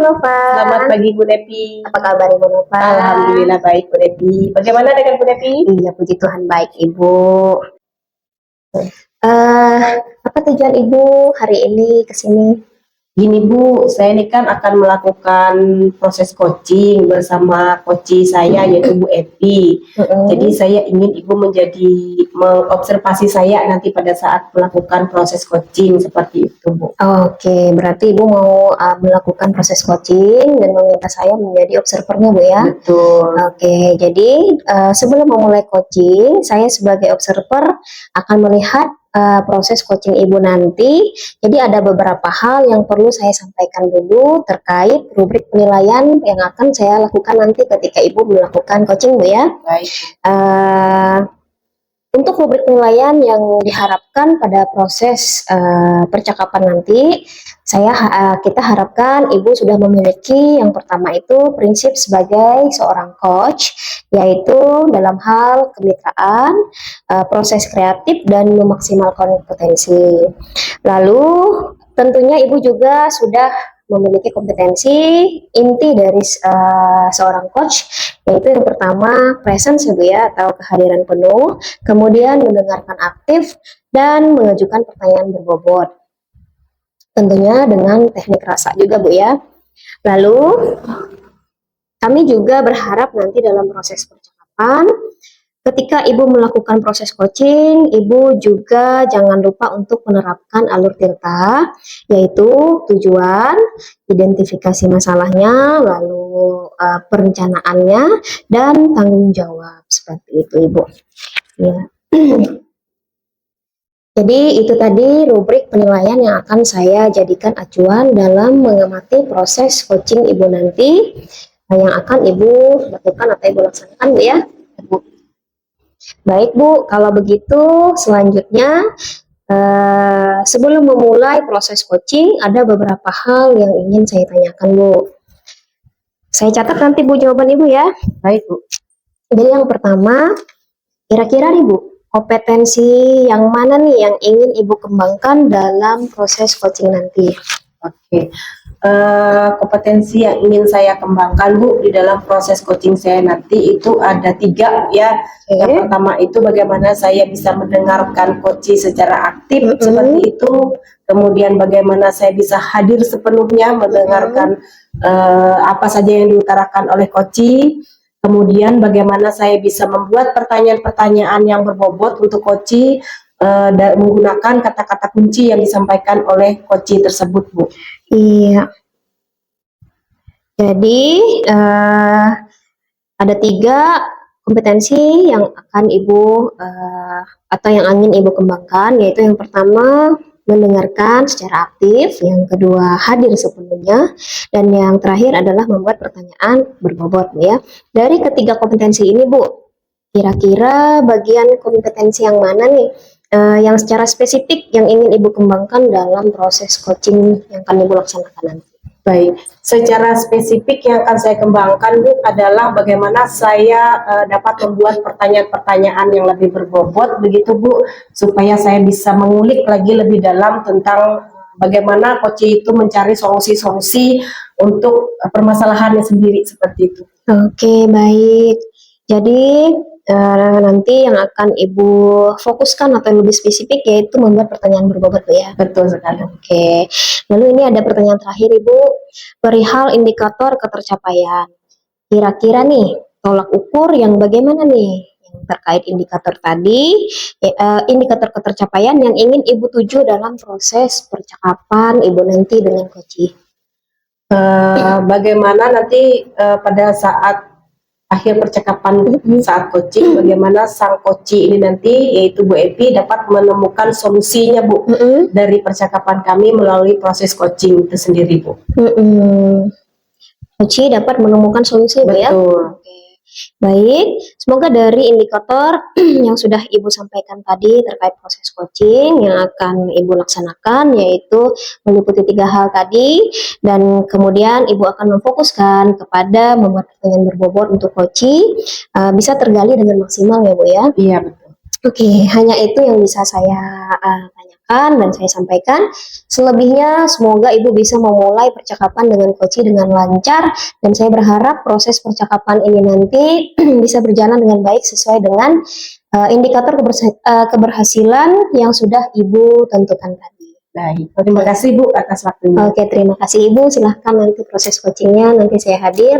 Selamat Nova. pagi Bu Depi. Apa kabar Ibu Nova? Alhamdulillah baik Bu Depi. Bagaimana dengan Bu Depi? Iya, puji Tuhan baik Ibu. Apa tujuan Ibu hari ini ke sini? Gini Bu, saya ini kan akan melakukan proses coaching bersama coach saya yaitu Bu Epi. Jadi saya ingin Ibu mengobservasi saya nanti pada saat melakukan proses coaching seperti itu Bu. Oke, berarti Ibu mau melakukan proses coaching dan meminta saya menjadi observernya Bu ya? Betul. Oke, jadi sebelum memulai coaching, saya sebagai observer akan melihat proses coaching Ibu nanti. Jadi ada beberapa hal yang perlu saya sampaikan dulu terkait rubrik penilaian yang akan saya lakukan nanti ketika Ibu melakukan coaching Bu ya. Baik. Untuk rubrik penilaian yang diharapkan pada proses percakapan nanti, kita harapkan Ibu sudah memiliki yang pertama itu prinsip sebagai seorang coach, yaitu dalam hal kemitraan, proses kreatif, dan memaksimalkan kompetensi. Lalu tentunya Ibu juga sudah memiliki kompetensi inti dari seorang coach, yaitu yang pertama presence Bu ya, atau kehadiran penuh, kemudian mendengarkan aktif dan mengajukan pertanyaan berbobot, tentunya dengan teknik rasa juga Bu ya. Lalu kami juga berharap nanti dalam proses percakapan ketika Ibu melakukan proses coaching, Ibu juga jangan lupa untuk menerapkan alur tirta, yaitu tujuan, identifikasi masalahnya, lalu perencanaannya, dan tanggung jawab. Seperti itu Ibu. Ya. Jadi itu tadi rubrik penilaian yang akan saya jadikan acuan dalam mengamati proses coaching Ibu nanti, yang akan Ibu lakukan atau Ibu laksanakan Bu ya. Baik Bu, kalau begitu selanjutnya sebelum memulai proses coaching ada beberapa hal yang ingin saya tanyakan Bu. Saya catat nanti Bu jawaban Ibu ya. Baik Bu. Jadi yang pertama, kira-kira nih Bu, kompetensi yang mana nih yang ingin Ibu kembangkan dalam proses coaching nanti? Oke. Kompetensi yang ingin saya kembangkan Bu di dalam proses coaching saya nanti itu ada 3 ya. Yang pertama itu bagaimana saya bisa mendengarkan coach secara aktif seperti itu. Kemudian bagaimana saya bisa hadir sepenuhnya mendengarkan apa saja yang diutarakan oleh coach. Kemudian bagaimana saya bisa membuat pertanyaan-pertanyaan yang berbobot untuk coach dan menggunakan kata-kata kunci yang disampaikan oleh coach tersebut Bu. Iya. Jadi ada 3 kompetensi yang akan Ibu atau yang ingin Ibu kembangkan, yaitu yang pertama mendengarkan secara aktif, yang kedua hadir sepenuhnya, dan yang terakhir adalah membuat pertanyaan berbobot ya. Dari ketiga kompetensi ini Bu, kira-kira bagian kompetensi yang mana nih yang secara spesifik yang ingin Ibu kembangkan dalam proses coaching yang akan Ibu laksanakan nanti? Baik, secara spesifik yang akan saya kembangkan Bu adalah bagaimana saya dapat membuat pertanyaan-pertanyaan yang lebih berbobot begitu Bu, supaya saya bisa mengulik lagi lebih dalam tentang bagaimana coach itu mencari solusi-solusi untuk permasalahannya sendiri seperti itu. Oke, baik. Jadi nanti yang akan Ibu fokuskan atau yang lebih spesifik yaitu membuat pertanyaan berbobot Bu ya. Betul sekali. Oke. Lalu ini ada pertanyaan terakhir Ibu, perihal indikator ketercapaian. Kira-kira nih tolak ukur yang bagaimana nih yang terkait indikator tadi, indikator ketercapaian yang ingin Ibu tuju dalam proses percakapan Ibu nanti dengan coach? Bagaimana nanti pada saat akhir percakapan saat coaching, bagaimana sang coach ini nanti yaitu Bu Epi dapat menemukan solusinya Bu dari percakapan kami melalui proses coaching itu sendiri Bu. Coach dapat menemukan solusi Bu ya. Betul. Baik, semoga dari indikator yang sudah Ibu sampaikan tadi terkait proses coaching yang akan Ibu laksanakan, yaitu meliputi 3 hal tadi, dan kemudian Ibu akan memfokuskan kepada membuat pertanyaan berbobot untuk coach, bisa tergali dengan maksimal ya Bu ya. Iya betul. Oke, hanya itu yang bisa saya tanyakan. bicarakan dan saya sampaikan. Selebihnya semoga Ibu bisa memulai percakapan dengan coach dengan lancar, dan saya berharap proses percakapan ini nanti bisa berjalan dengan baik sesuai dengan indikator keberhasilan yang sudah Ibu tentukan tadi. Baik, terima kasih Bu atas waktunya. Oke, terima kasih Ibu. Silahkan nanti proses coachingnya nanti saya hadir.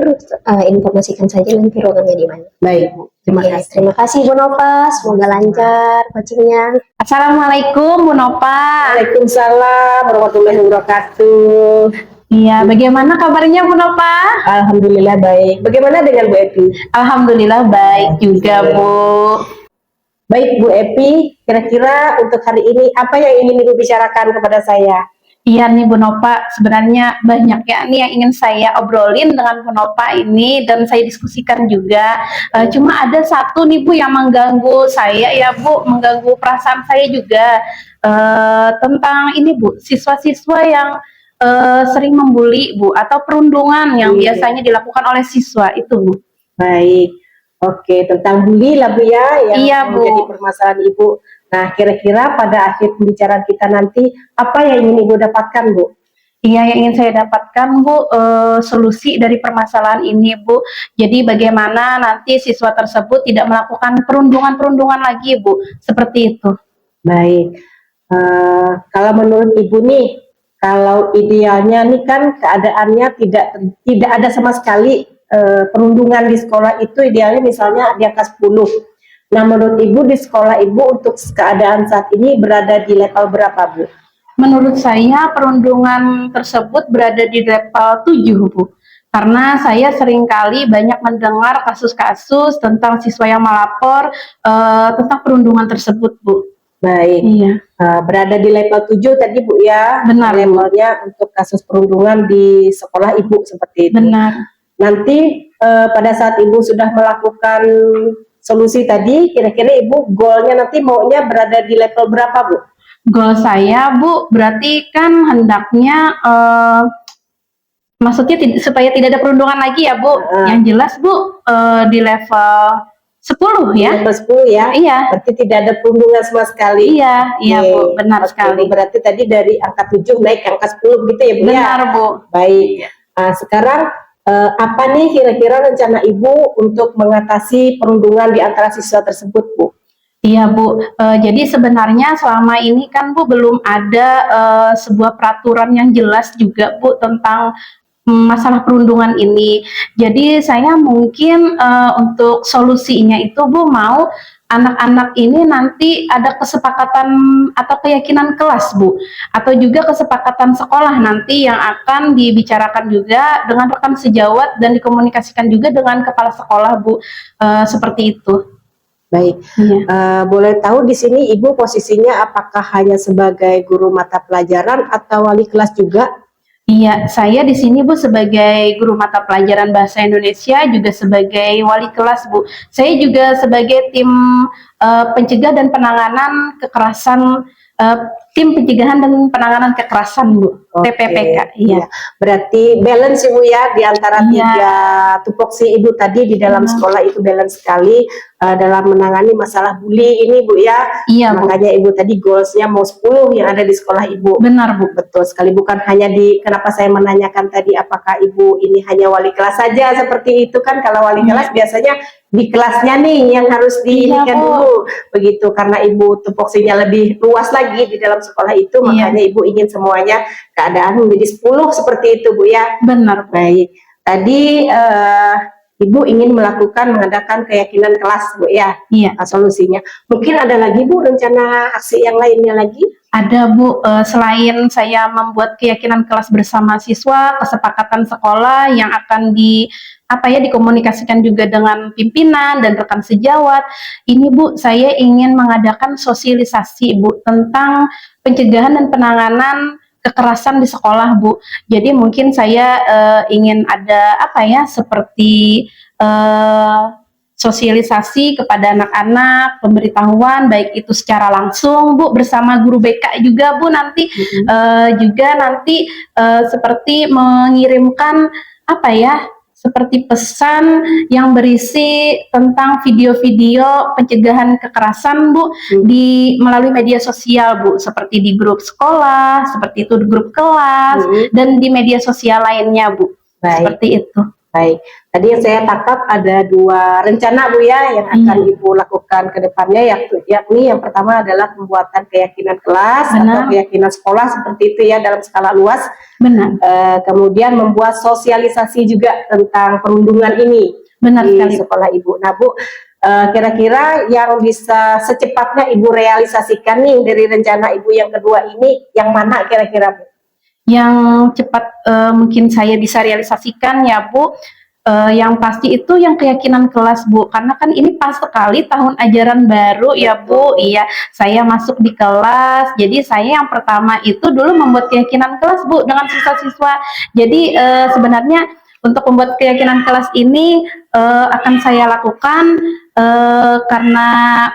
Informasikan saja nanti ruangannya di mana. Baik Bu, terima Oke, kasih. terima kasih Bu Nova. Semoga lancar coachingnya. Assalamualaikum Bu Nova. Waalaikumsalam warahmatullahi wabarakatuh. Iya, bagaimana kabarnya Bu Nova? Alhamdulillah baik. Bagaimana dengan Bu Epi? Alhamdulillah baik juga Bu. Baik Bu Epi, kira-kira untuk hari ini apa yang ingin Ibu bicarakan kepada saya? Iya nih Bu Nova, sebenarnya banyak ya nih yang ingin saya obrolin dengan Bu Nova ini dan saya diskusikan juga. Cuma ada satu nih Bu yang mengganggu saya ya Bu, mengganggu perasaan saya juga. Tentang ini Bu, siswa-siswa yang sering membuli Bu, atau perundungan yang biasanya dilakukan oleh siswa itu Bu. Baik, oke, tentang bully lah Bu ya, yang Iya, Bu. menjadi permasalahan Ibu. Nah, kira-kira pada akhir pembicaraan kita nanti, apa yang ingin Ibu dapatkan Bu? Iya, yang ingin saya dapatkan Bu, solusi dari permasalahan ini Bu. Jadi bagaimana nanti siswa tersebut tidak melakukan perundungan-perundungan lagi Bu, seperti itu. Baik, kalau menurut Ibu nih, kalau idealnya nih kan keadaannya tidak ada sama sekali perundungan di sekolah itu, idealnya misalnya di angka 10. Nah, menurut Ibu di sekolah Ibu untuk keadaan saat ini berada di level berapa Bu? Menurut saya perundungan tersebut berada di level 7 Bu. Karena saya seringkali banyak mendengar kasus-kasus tentang siswa yang melapor tentang perundungan tersebut Bu. Baik, Iya, berada di level 7 tadi Bu ya, Benar, Bu. levelnya untuk kasus perundungan di sekolah Ibu seperti itu. benar. Nanti pada saat Ibu sudah melakukan solusi tadi, kira-kira Ibu goalnya nanti maunya berada di level berapa Bu? Goal saya Bu, berarti kan hendaknya maksudnya supaya tidak ada perundungan lagi ya Bu. Yang jelas Bu, di level 10 ya. Level 10 ya? Iya, Berarti tidak ada perundungan sama sekali. iya, iya Oke. Bu, benar Oke, sekali. Bu, berarti tadi dari angka 7 naik ke angka 10 gitu ya Bu ya? Benar Bu. Baik. Sekarang apa nih kira-kira rencana Ibu untuk mengatasi perundungan di antara siswa tersebut Bu? Iya Bu, jadi sebenarnya selama ini kan Bu belum ada sebuah peraturan yang jelas juga Bu tentang masalah perundungan ini. Jadi saya mungkin untuk solusinya itu Bu mau anak-anak ini nanti ada kesepakatan atau keyakinan kelas Bu, atau juga kesepakatan sekolah nanti yang akan dibicarakan juga dengan rekan sejawat dan dikomunikasikan juga dengan kepala sekolah Bu, seperti itu. Baik. Iya. Boleh tahu di sini Ibu posisinya apakah hanya sebagai guru mata pelajaran atau wali kelas juga? Iya, saya di sini Bu sebagai guru mata pelajaran bahasa Indonesia, juga sebagai wali kelas Bu. Saya juga sebagai tim pencegah dan penanganan kekerasan, tim pencegahan dan penanganan kekerasan Bu, Oke, TPPK. iya. Iya, Berarti balance Ibu ya di antara Iya. tiga tupoksi Ibu tadi di dalam sekolah itu balance sekali dalam menangani masalah bully ini Bu ya. iya Bu, Makanya Ibu tadi goalsnya mau 10 yang ada di sekolah Ibu. benar Bu. Betul sekali, bukan hanya kenapa saya menanyakan tadi apakah Ibu ini hanya wali kelas saja seperti itu kan, kalau wali kelas biasanya di kelasnya nih yang harus diinikan Bu. dulu begitu, karena Ibu tupoksinya lebih luas lagi di dalam sekolah itu, makanya Ibu ingin semuanya keadaan menjadi 10 seperti itu Bu ya. Benar Bu. Baik, tadi Ibu ingin mengadakan keyakinan kelas Bu ya. Iya. Solusinya mungkin ada lagi Bu rencana aksi yang lainnya lagi? Ada Bu, selain saya membuat keyakinan kelas bersama siswa, kesepakatan sekolah yang akan dikomunikasikan juga dengan pimpinan dan rekan sejawat. Ini Bu, saya ingin mengadakan sosialisasi Bu tentang pencegahan dan penanganan kekerasan di sekolah Bu. Jadi mungkin saya ingin ada seperti sosialisasi kepada anak-anak, pemberitahuan baik itu secara langsung Bu bersama guru BK juga Bu nanti, juga nanti seperti mengirimkan seperti pesan yang berisi tentang video-video pencegahan kekerasan Bu di melalui media sosial Bu, seperti di grup sekolah, seperti itu di grup kelas dan di media sosial lainnya Bu. Baik. Seperti itu. Baik, tadi yang saya tangkap ada 2 rencana Bu ya yang akan Ibu lakukan ke depannya, yakni yang pertama adalah pembuatan keyakinan kelas atau keyakinan sekolah seperti itu ya dalam skala luas. Benar. Kemudian membuat sosialisasi juga tentang perundungan ini di sekolah Ibu. Nah Bu, kira-kira yang bisa secepatnya Ibu realisasikan nih dari rencana Ibu yang kedua ini, yang mana kira-kira Bu? Yang cepat mungkin saya bisa realisasikan ya Bu, yang pasti itu yang keyakinan kelas Bu, karena kan ini pas sekali tahun ajaran baru ya Bu. Iya, saya masuk di kelas, jadi saya yang pertama itu dulu membuat keyakinan kelas Bu dengan siswa-siswa. Jadi sebenarnya untuk membuat keyakinan kelas ini akan saya lakukan karena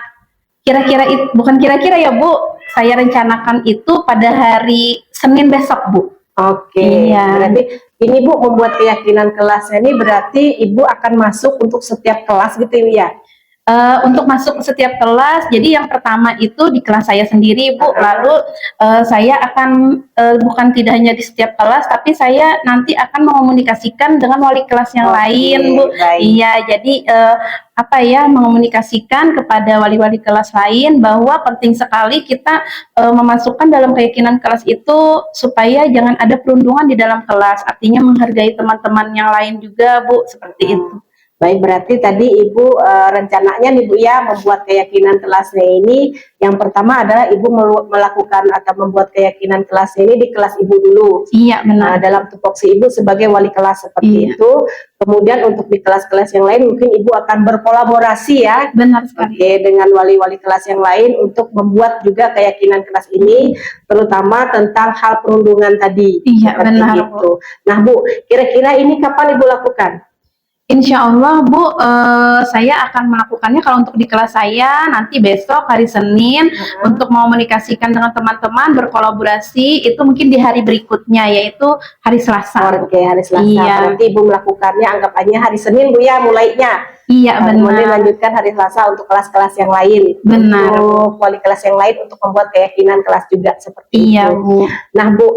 bukan kira-kira ya Bu, saya rencanakan itu pada hari Senin besok Bu. Oke, berarti ini Bu membuat keyakinan kelasnya ini berarti Ibu akan masuk untuk setiap kelas gitu ya? Untuk masuk ke setiap kelas, jadi yang pertama itu di kelas saya sendiri Bu, lalu saya akan bukan tidak hanya di setiap kelas, tapi saya nanti akan mengomunikasikan dengan wali kelas yang lain Bu. Iya, jadi mengomunikasikan kepada wali-wali kelas lain bahwa penting sekali kita memasukkan dalam keyakinan kelas itu supaya jangan ada perundungan di dalam kelas, artinya menghargai teman-teman yang lain juga Bu, seperti itu. Baik, berarti tadi Ibu rencananya nih Bu ya membuat keyakinan kelasnya ini, yang pertama adalah Ibu melakukan atau membuat keyakinan kelasnya ini di kelas Ibu dulu. Iya, benar. Dalam tupoksi Ibu sebagai wali kelas seperti itu. Kemudian untuk di kelas-kelas yang lain mungkin Ibu akan berkolaborasi ya. Benar sekali. Dengan wali-wali kelas yang lain untuk membuat juga keyakinan kelas ini, terutama tentang hal perundungan tadi. Iya, benar itu. Nah Bu, kira-kira ini kapan Ibu lakukan? Insya Allah Bu, saya akan melakukannya kalau untuk di kelas saya nanti besok hari Senin untuk komunikasikan dengan teman-teman, berkolaborasi itu mungkin di hari berikutnya yaitu hari Selasa. Oke, hari Selasa. Iya. Berarti Ibu melakukannya anggapannya hari Senin Bu ya mulainya. Iya, benar. Kemudian lanjutkan hari Selasa untuk kelas-kelas yang lain. Benar. Untuk wali kelas yang lain untuk membuat keyakinan kelas juga seperti itu. Bu. Nah Bu,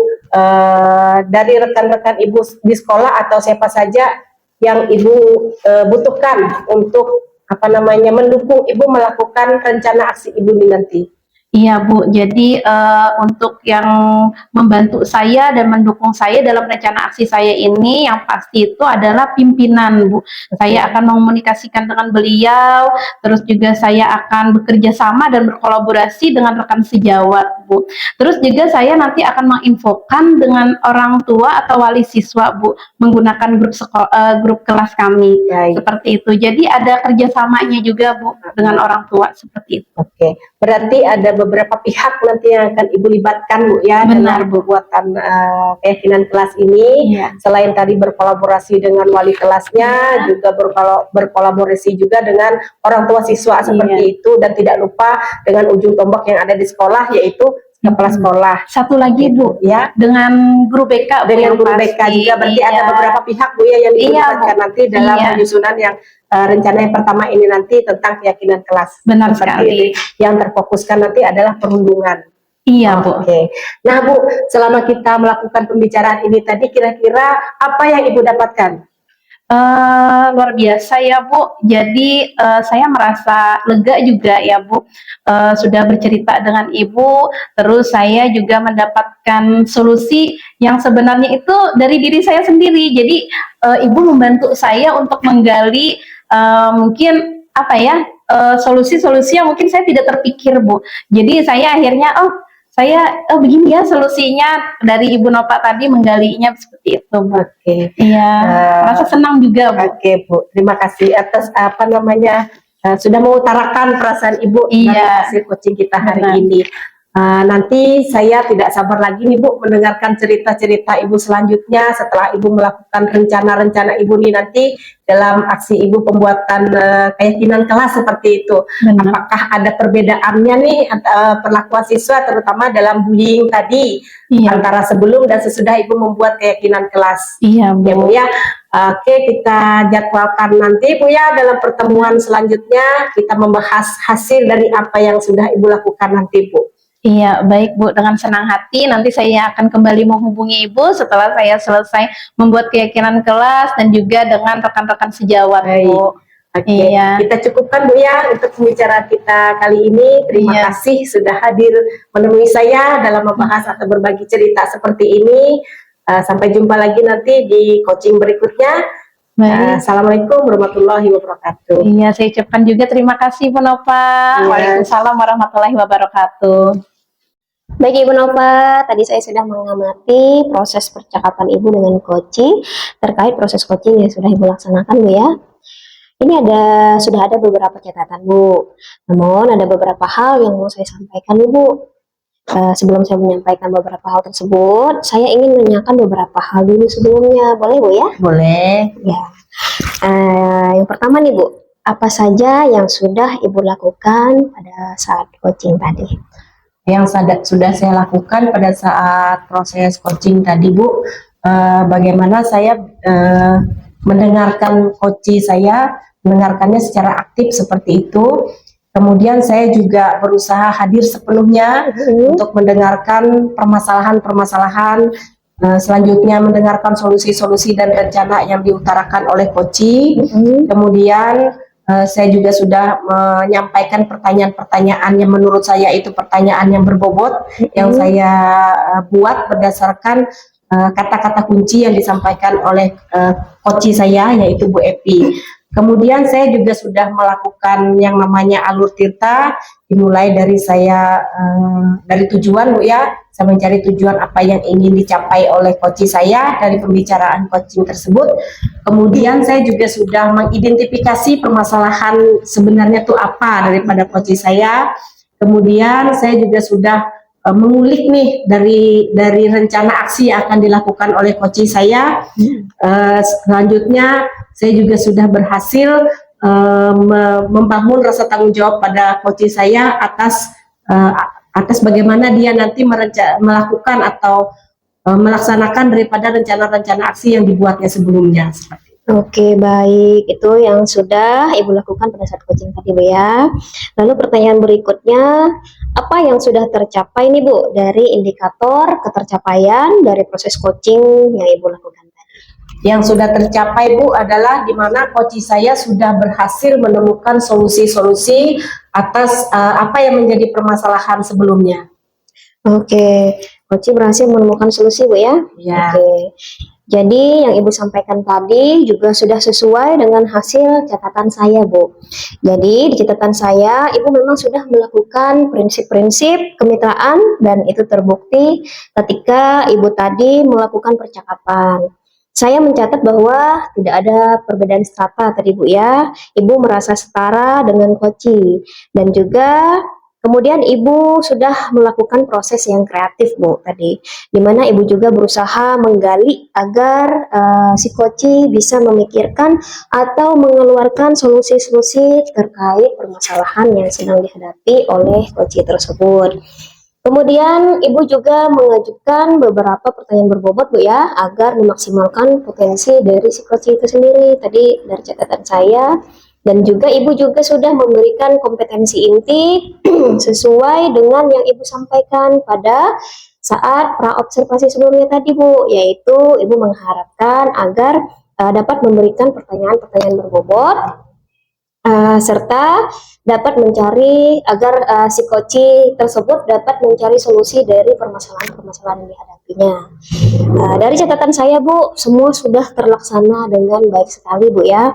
dari rekan-rekan Ibu di sekolah atau siapa saja yang Ibu butuhkan untuk mendukung Ibu melakukan rencana aksi Ibu ini nanti? Iya Bu, jadi untuk yang membantu saya dan mendukung saya dalam rencana aksi saya ini yang pasti itu adalah pimpinan Bu. Saya akan mengomunikasikan dengan beliau, terus juga saya akan bekerja sama dan berkolaborasi dengan rekan sejawat Bu. Terus juga saya nanti akan menginfokan dengan orang tua atau wali siswa Bu, menggunakan grup kelas kami. Seperti itu. Jadi ada kerjasamanya juga Bu dengan orang tua seperti itu. Oke, berarti ada beberapa pihak nanti yang akan Ibu libatkan Bu ya. Benar, dalam pembuatan keyakinan kelas ini. Selain tadi berkolaborasi dengan wali kelasnya, juga berkolaborasi juga dengan orang tua siswa seperti itu, dan tidak lupa dengan ujung tombak yang ada di sekolah yaitu kepala sekolah. Satu lagi Bu ya, dengan guru BK Bu, dengan guru BK juga, berarti ada beberapa pihak Bu ya yang dilibatkan nanti dalam penyusunan yang rencana yang pertama ini nanti tentang keyakinan kelas. Benar sekali. Yang terfokuskan nanti adalah perundungan. Iya Bu. Oke. Nah Bu, selama kita melakukan pembicaraan ini tadi, kira-kira apa yang Ibu dapatkan? Luar biasa ya Bu, jadi saya merasa lega juga ya Bu, sudah bercerita dengan Ibu, terus saya juga mendapatkan solusi yang sebenarnya itu dari diri saya sendiri. Jadi Ibu membantu saya untuk menggali mungkin solusi-solusi yang mungkin saya tidak terpikir Bu. Jadi saya akhirnya begini ya solusinya, dari Ibu Nova tadi menggalinya seperti itu Bu. Oke. Iya, merasa senang juga Bu. Oke Bu, terima kasih atas sudah mengutarakan perasaan Ibu dari hasil coaching kita hari ini. Nanti saya tidak sabar lagi nih Bu mendengarkan cerita-cerita Ibu selanjutnya setelah Ibu melakukan rencana-rencana Ibu nih nanti dalam aksi Ibu pembuatan keyakinan kelas seperti itu. Apakah ada perbedaannya nih perlakuan siswa terutama dalam bullying tadi antara sebelum dan sesudah Ibu membuat keyakinan kelas? Iya Bu. Ya Bu ya. Oke, kita jadwalkan nanti Bu ya dalam pertemuan selanjutnya kita membahas hasil dari apa yang sudah Ibu lakukan nanti Bu. Iya, baik Bu, dengan senang hati nanti saya akan kembali menghubungi Ibu setelah saya selesai membuat keyakinan kelas dan juga dengan rekan-rekan sejawat Baik. Bu. Oke, Iya. kita cukupkan Bu ya untuk pembicaraan kita kali ini. Terima Iya. kasih sudah hadir menemui saya dalam membahas atau berbagi cerita seperti ini. Sampai jumpa lagi nanti di coaching berikutnya. Baik. Assalamualaikum warahmatullahi wabarakatuh. Iya, saya ucapkan juga terima kasih Bu Nova. Iya. Waalaikumsalam warahmatullahi wabarakatuh. Baik Ibu Nova, tadi saya sudah mengamati proses percakapan Ibu dengan coaching terkait proses coaching yang sudah Ibu laksanakan Bu ya. Ini sudah ada beberapa catatan Bu. Namun ada beberapa hal yang mau saya sampaikan Bu. Sebelum saya menyampaikan beberapa hal tersebut, saya ingin menanyakan beberapa hal dulu sebelumnya. Boleh Bu ya? Boleh. Ya. Yang pertama nih Bu, apa saja yang sudah Ibu lakukan pada saat coaching tadi? Yang sudah saya lakukan pada saat proses coaching tadi Bu, bagaimana saya mendengarkan coach saya, mendengarkannya secara aktif seperti itu. Kemudian saya juga berusaha hadir sepenuhnya untuk mendengarkan permasalahan-permasalahan, selanjutnya mendengarkan solusi-solusi dan rencana yang diutarakan oleh coach. Kemudian saya juga sudah menyampaikan pertanyaan-pertanyaan yang menurut saya itu pertanyaan yang berbobot, yang saya buat berdasarkan kata-kata kunci yang disampaikan oleh coach saya, yaitu Bu Epi. Kemudian saya juga sudah melakukan yang namanya alur tirta, dimulai dari saya dari tujuan Bu ya, saya mencari tujuan apa yang ingin dicapai oleh coach saya dari pembicaraan coaching tersebut. Kemudian saya juga sudah mengidentifikasi permasalahan sebenarnya itu apa daripada coach saya. Kemudian saya juga sudah mengulik nih dari rencana aksi yang akan dilakukan oleh coach saya. Selanjutnya saya juga sudah berhasil membangun rasa tanggung jawab pada coach saya atas bagaimana dia nanti melakukan atau melaksanakan daripada rencana-rencana aksi yang dibuatnya sebelumnya. Oke, baik. Itu yang sudah Ibu lakukan pada saat coaching tadi Bu ya. Lalu pertanyaan berikutnya, apa yang sudah tercapai nih Bu dari indikator ketercapaian dari proses coaching yang Ibu lakukan tadi? Yang sudah tercapai Bu adalah di mana coach saya sudah berhasil menemukan solusi-solusi atas apa yang menjadi permasalahan sebelumnya. Oke, coach berhasil menemukan solusi Bu ya? Ya. Oke. Jadi yang Ibu sampaikan tadi juga sudah sesuai dengan hasil catatan saya Bu. Jadi di catatan saya Ibu memang sudah melakukan prinsip-prinsip kemitraan dan itu terbukti ketika Ibu tadi melakukan percakapan. Saya mencatat bahwa tidak ada perbedaan strata tadi Bu ya. Ibu merasa setara dengan coach dan juga kemudian Ibu sudah melakukan proses yang kreatif Bu tadi, di mana Ibu juga berusaha menggali agar si coach bisa memikirkan atau mengeluarkan solusi-solusi terkait permasalahan yang sedang dihadapi oleh coach tersebut. Kemudian Ibu juga mengajukan beberapa pertanyaan berbobot Bu ya, agar memaksimalkan potensi dari si coach itu sendiri. Tadi dari catatan saya. Dan juga Ibu juga sudah memberikan kompetensi inti sesuai dengan yang Ibu sampaikan pada saat praobservasi sebelumnya tadi Bu, yaitu Ibu mengharapkan agar dapat memberikan pertanyaan-pertanyaan berbobot serta dapat mencari agar si coach tersebut dapat mencari solusi dari permasalahan-permasalahan yang dihadapinya. Dari catatan saya Bu, semua sudah terlaksana dengan baik sekali Bu ya.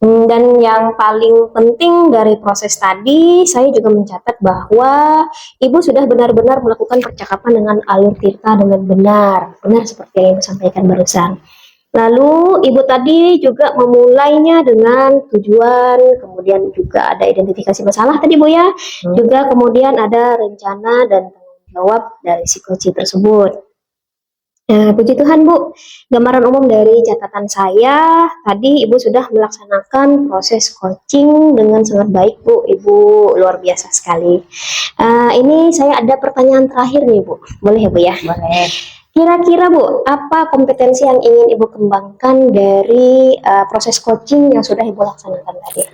Dan yang paling penting dari proses tadi, saya juga mencatat bahwa Ibu sudah benar-benar melakukan percakapan dengan alur tirta dengan benar seperti yang Ibu sampaikan barusan. Lalu Ibu tadi juga memulainya dengan tujuan, kemudian juga ada identifikasi masalah tadi Bu ya, juga kemudian ada rencana dan tanggung jawab dari si coach tersebut. Puji Tuhan Bu, gambaran umum dari catatan saya, tadi Ibu sudah melaksanakan proses coaching dengan sangat baik Bu, Ibu luar biasa sekali. Ini saya ada pertanyaan terakhir nih Bu, boleh ya Bu ya? Boleh. Kira-kira Bu, apa kompetensi yang ingin Ibu kembangkan dari proses coaching yang sudah Ibu laksanakan tadi?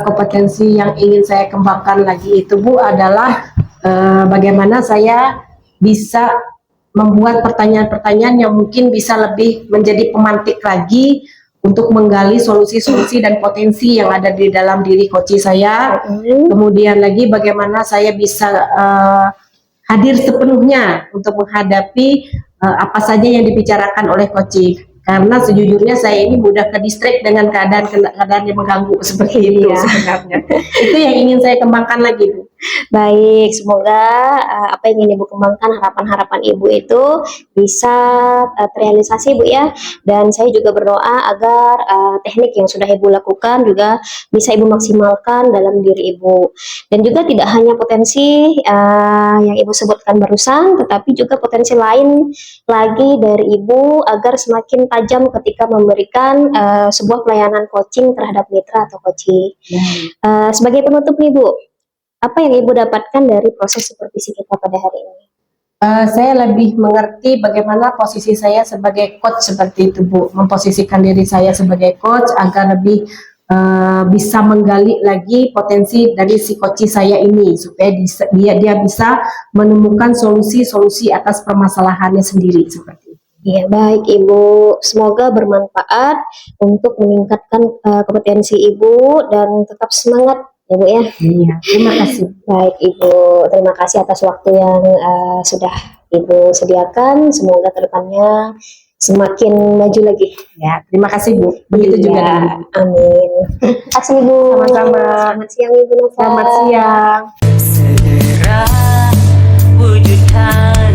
Kompetensi yang ingin saya kembangkan lagi itu Bu adalah bagaimana saya bisa membuat pertanyaan-pertanyaan yang mungkin bisa lebih menjadi pemantik lagi untuk menggali solusi-solusi dan potensi yang ada di dalam diri coach saya. Kemudian lagi bagaimana saya bisa hadir sepenuhnya untuk menghadapi apa saja yang dibicarakan oleh coach. Karena sejujurnya saya ini mudah ke distract dengan keadaan yang mengganggu seperti itu sebenarnya. Itu yang ingin saya kembangkan lagi, Bu. Baik, semoga apa yang ingin Ibu kembangkan, harapan-harapan Ibu itu bisa terrealisasi Bu ya. Dan saya juga berdoa agar teknik yang sudah Ibu lakukan juga bisa Ibu maksimalkan dalam diri Ibu. Dan juga tidak hanya potensi yang Ibu sebutkan barusan, tetapi juga potensi lain lagi dari Ibu agar semakin tajam ketika memberikan sebuah pelayanan coaching terhadap mitra atau coachee. Sebagai penutup nih Bu, apa yang Ibu dapatkan dari proses supervisi kita pada hari ini? Saya lebih mengerti bagaimana posisi saya sebagai coach seperti itu, Bu. Memposisikan diri saya sebagai coach agar lebih bisa menggali lagi potensi dari si coach saya ini supaya dia bisa menemukan solusi-solusi atas permasalahannya sendiri seperti itu. Ya, baik Ibu. Semoga bermanfaat untuk meningkatkan kompetensi Ibu dan tetap semangat ya Bu ya. Iya, terima kasih. Baik Ibu, terima kasih atas waktu yang sudah Ibu sediakan. Semoga kedepannya semakin maju lagi. Ya, terima kasih Bu. Begitu juga dengan Ibu. Amin. Terima kasih Ibu. Sama-sama. Selamat siang Ibu Nova. Selamat siang. Segera wujudkan